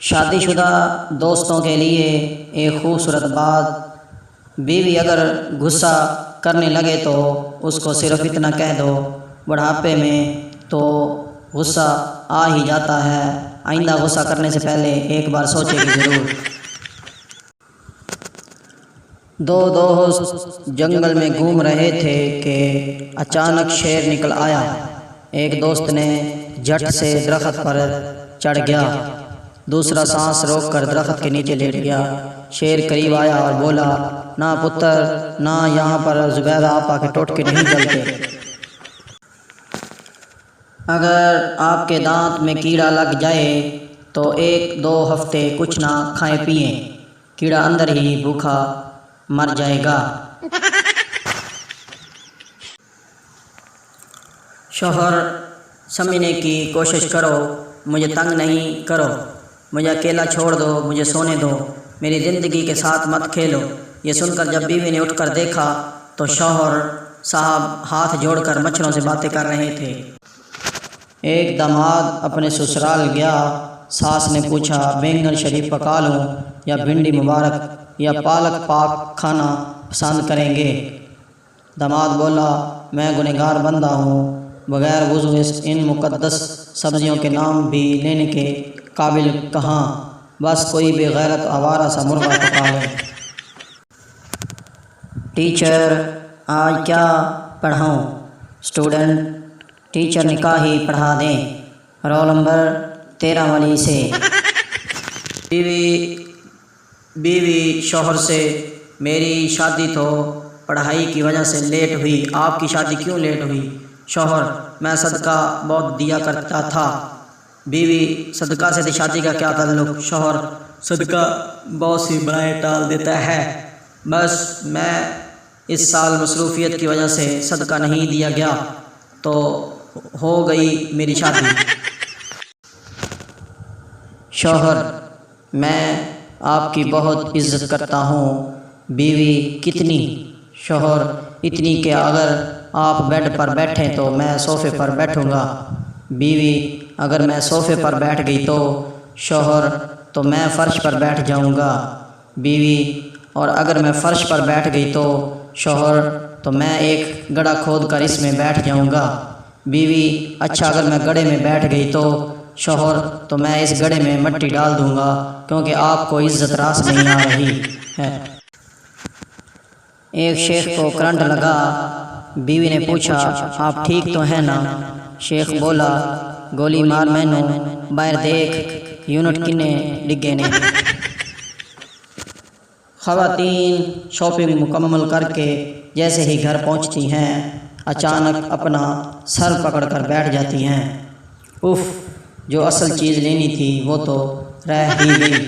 شادی شدہ دوستوں کے لیے ایک خوبصورت بات، بیوی اگر غصہ کرنے لگے تو اس کو صرف اتنا کہہ دو، بڑھاپے میں تو غصہ آ ہی جاتا ہے، آئندہ غصہ کرنے سے پہلے ایک بار سوچے گی ضرور۔ دو دوست جنگل میں گھوم رہے تھے کہ اچانک شیر نکل آیا۔ ایک دوست نے جھٹ سے درخت پر چڑھ گیا، دوسرا سانس روک کر درخت کے نیچے لیٹ گیا۔ شیر قریب آیا اور بولا، نہ پتر، نہ یہاں پر زبیدہ آپا کے ٹوٹکے نہیں چلتے۔ اگر آپ کے دانت میں کیڑا لگ جائے تو 1-2 ہفتے کچھ نہ کھائیں پئیں، کیڑا اندر ہی بھوکا مر جائے گا۔ شوہر سمجھنے کی کوشش کرو، مجھے تنگ نہیں کرو، مجھے اکیلا چھوڑ دو، مجھے سونے دو، میری زندگی کے ساتھ مت کھیلو۔ یہ سن کر جب بیوی نے اٹھ کر دیکھا تو شوہر صاحب ہاتھ جوڑ کر مچھروں سے باتیں کر رہے تھے۔ ایک داماد اپنے سسرال گیا، ساس نے پوچھا، بینگن شریف پکا لوں یا بھنڈی مبارک یا پالک پاک کھانا پسند کریں گے؟ داماد بولا، میں گنہگار بندہ ہوں، بغیر وضو ان مقدس سبزیوں کے نام بھی لینے کے قابل کہاں، بس کوئی بے غیرت آوارہ سا مرغا پکا لے۔ ٹیچر، آج کیا پڑھاؤں؟ اسٹوڈنٹ، ٹیچر نے کہا ہی پڑھا دیں، رول نمبر 13 والی سے۔ بیوی شوہر سے، میری شادی تو پڑھائی کی وجہ سے لیٹ ہوئی، آپ کی شادی کیوں لیٹ ہوئی؟ شوہر، میں صدقہ بہت دیا کرتا تھا۔ بیوی، صدقہ سے شادی کا کیا تعلق؟ شوہر، صدقہ بہت سی بلائیں ٹال دیتا ہے، بس میں اس سال مصروفیت کی وجہ سے صدقہ نہیں دیا گیا تو ہو گئی میری شادی۔ شوہر، میں آپ کی بہت عزت کرتا ہوں۔ بیوی، کتنی؟ شوہر، اتنی کہ اگر آپ بیڈ پر بیٹھیں تو میں صوفے پر بیٹھوں گا۔ بیوی، اگر میں صوفے پر بیٹھ گئی تو؟ شوہر، تو میں فرش پر بیٹھ جاؤں گا۔ بیوی، اور اگر میں فرش پر بیٹھ گئی تو؟ شوہر، تو میں ایک گڑھا کھود کر اس میں بیٹھ جاؤں گا۔ بیوی، اچھا اگر میں گڑھے میں بیٹھ گئی تو؟ شوہر، تو میں اس گڑھے میں مٹی ڈال دوں گا کیونکہ آپ کو عزت راس نہیں آ رہی ہے۔ ایک شیخ کو کرنٹ لگا، بیوی نے پوچھا، آپ ٹھیک تو ہیں نا؟ شیخ بولا، گولی مار مینوں، باہر دیکھ یونٹ کنے ڈگے نے۔ خواتین شاپنگ مکمل کر کے جیسے ہی گھر پہنچتی ہیں اچانک اپنا سر پکڑ کر بیٹھ جاتی ہیں، اف، جو اصل چیز لینی تھی وہ تو رہ ہی گئی۔